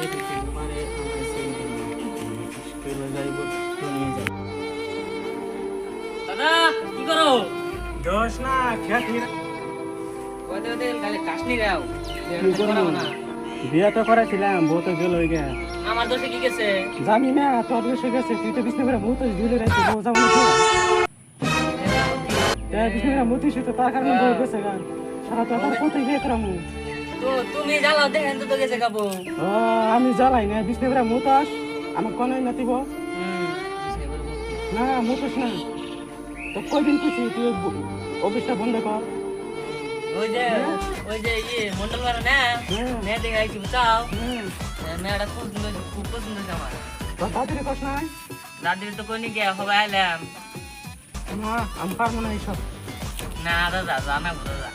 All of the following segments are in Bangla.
তোমারে আমার সেই স্কুলে যাইব তো নিয়ে যাই। দাদা কি করো? দোষ না খেতে কইতে কইতে গালে কাশনি রাও না। বিয়ে তো করেছিলাম বউ তো গেল হয়ে গেছে। আমার দোষে কি গেছে? জানি না তোর দোষ হয়ে গেছে, তুই তো বিষ্ণু করে বউ তো ঝুলে রাখছি বউ যাবো না বিষ্ণু করে মতি তো তার কারণে বউ গেছে গান সারা তো আমার কোথায় বিয়ে করামু। তো তুমি জ্বালাও দেখেন তো গেছে গাবো। ও আমি জ্বালাই না বিষ্ণু করে মতাস আমার কোন নাতিব না মতাস না তো কয়দিন খুশি তুই অফিসটা বন্ধ কর। ওই যে ইয়ে মন্ডল মারা না মেয়ে দেখে আইছি বুঝাও মেয়েটা খুব পছন্দ হয়েছে আমার। তোর দাদির কষ্ট নাই? দাদির তো কইনি গিয়া সবাই আইলাম না আমি পারবো না এইসব। না দাদা জানা দাদা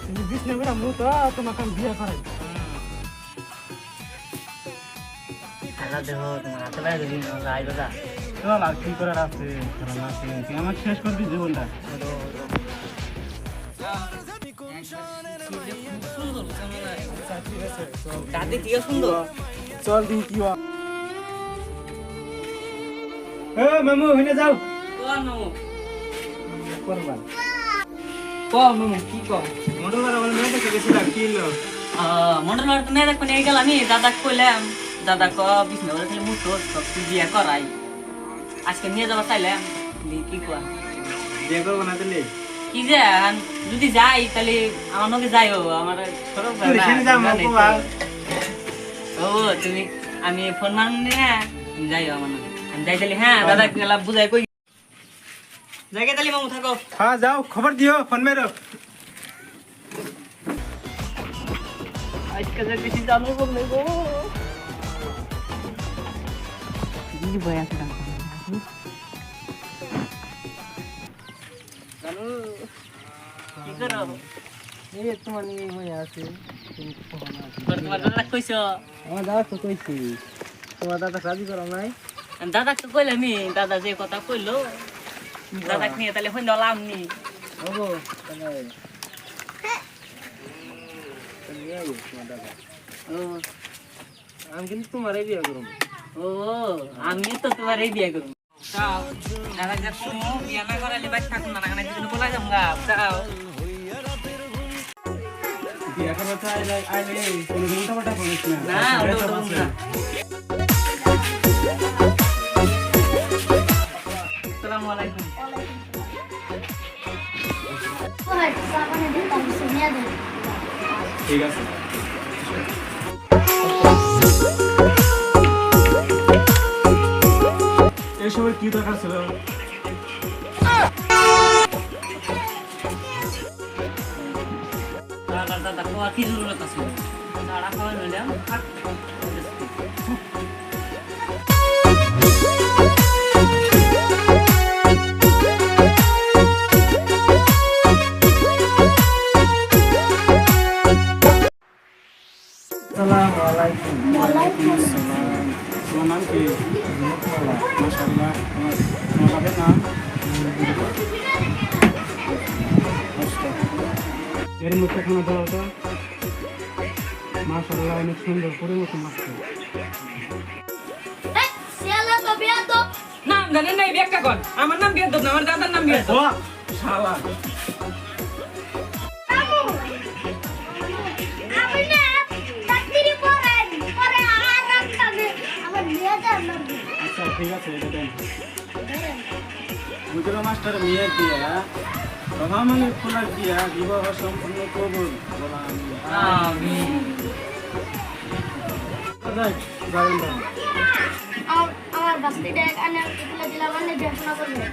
তুমি বিষ্ণু করে মতো তোমাকে আমি বিয়ে করাই। দাদা দেখো তোমার হাতে লাগে যদি যাই দাদা চল আর কি করার আছে তুই আমার শেষ করবি জীবনটা। দাদি থেকে সুন্দর চল তুই কি মামু হইনে যাও কোন মামু করবা মামু কি কর মোটর বাড়া বলে মেয়ে দেখে গেছিলাম কি হলো? মন্ডল মারা তো মেয়ে দেখো নিয়ে গেলাম আমি দাদা কইলাম দাদা ক বিষ্ণু বলে তাহলে মুখ তো বিয়ে করাই আজকে নিয়ে যাওয়া চাইলাম কি কোয়া বিয়ে করবো না তাহলে কি যে যদি যাই তাহলে আমার নকে যাইও আমার ছোট ও তুমি আমি ফোন মারনি হ্যাঁ যাইও আমার নকে আমি যাই তাহলে হ্যাঁ দাদা গেলাম বুঝাই কই জায়গা তাহলে মামু থাকো। হ্যাঁ যাও খবর দিও ফোন মেরো। আজকে যে বেশি জানো বললে গো দিদি বই আছে জানো কি করো এই তোমার নিয়ে হয়ে আছে তোমার দাদা কইছো আমার দাদা তো কইছি তোমার দাদা রাজি করো নাই? দাদা তো কইলামি দাদা যে কথা কইলো দাদা নিয়ে তাহলে হইন লাম নি ওগো তাহলে তোমার দাদা ও আমি কিন্তু তোমারই বিয়ে করবো। ও আমি তো তোমার এই বিয়ে করব চাও দাদা যা শুনো বিয়ে না করালে বাচ্চা থাকুন না না কিন্তু বলা যাম গা চাও বিয়ে করবো তো আইলে কোনো ঘন্টা বাটা বলিস না না ওটা না আসসালামু আলাইকুম ঠিক আছে এই সময় কি দরকার ছিল? দাদা দাদা কোয়া কি জরুরত আছে দাদা খাওয়া নিলাম আসসালামু আলাইকুম। ওয়ালাইকুম আসসালাম। তোমার নাম কি? মাশাআল্লাহ। তোমার বাবার নাম? এর মুখে কোনো দাও তো মাশাআল্লাহ অনেক সুন্দর পরিমতো মাছ নাম জানেন নাই ব্যাখ্যা কর আমার নাম বিয়াদব না আমার দাদার নাম বিয়াদব ও শালা আচ্ছা ঠিক আছে এটা দেন মুদ্রা মাস্টার মেয়ে দিয়া রহমানের খোলার দিয়া বিবাহ সম্পন্ন কবুল বলা আমি যাবেন না আমার বাস্তিটা এখানে তুলে দিলাম মানে দেখাশোনা করবে